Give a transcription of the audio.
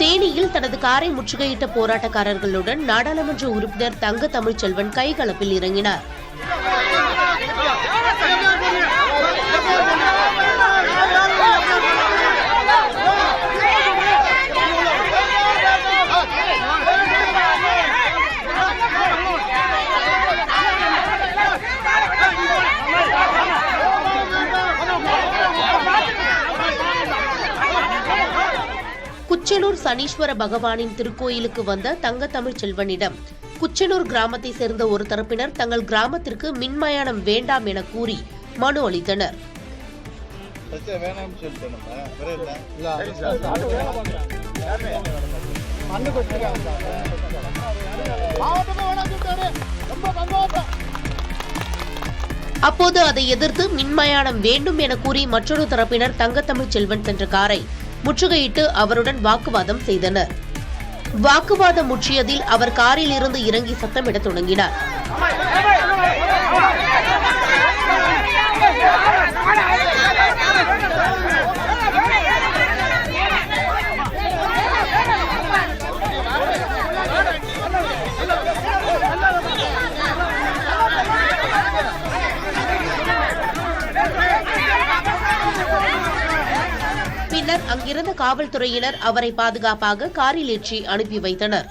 தேனியில் தனது காரை முற்றுகையிட்ட போராட்டக்காரர்களுடன் நாடாளுமன்ற உறுப்பினர் தங்க தமிழ்ச்செல்வன் கைகலப்பில் இறங்கினார். குச்சனூர் சனீஸ்வர பகவானின் திருக்கோயிலுக்கு வந்த தங்க தமிழ்ச்செல்வனிடம் குச்சனூர் கிராமத்தை சேர்ந்த ஒரு தரப்பினர் தங்கள் கிராமத்திற்கு மின்மயானம் வேண்டாம் என கூறி மனு அளித்தனர். அப்போது அதை எதிர்த்து மின்மயானம் வேண்டும் என கூறி மற்றொரு தரப்பினர் தங்க தமிழ்ச்செல்வன் சென்ற காரை முற்றுகையிட்டு அவருடன் வாக்குவாதம் செய்தனர். வாக்குவாதம் முற்றியதில் அவர் காரில் இருந்து இறங்கி சத்தமிடத் தொடங்கினார். பின்னர் அங்கிருந்த காவல்துறையினர் அவரை பாதுகாப்பாக காரில் ஏற்றி அனுப்பி வைத்தனர்.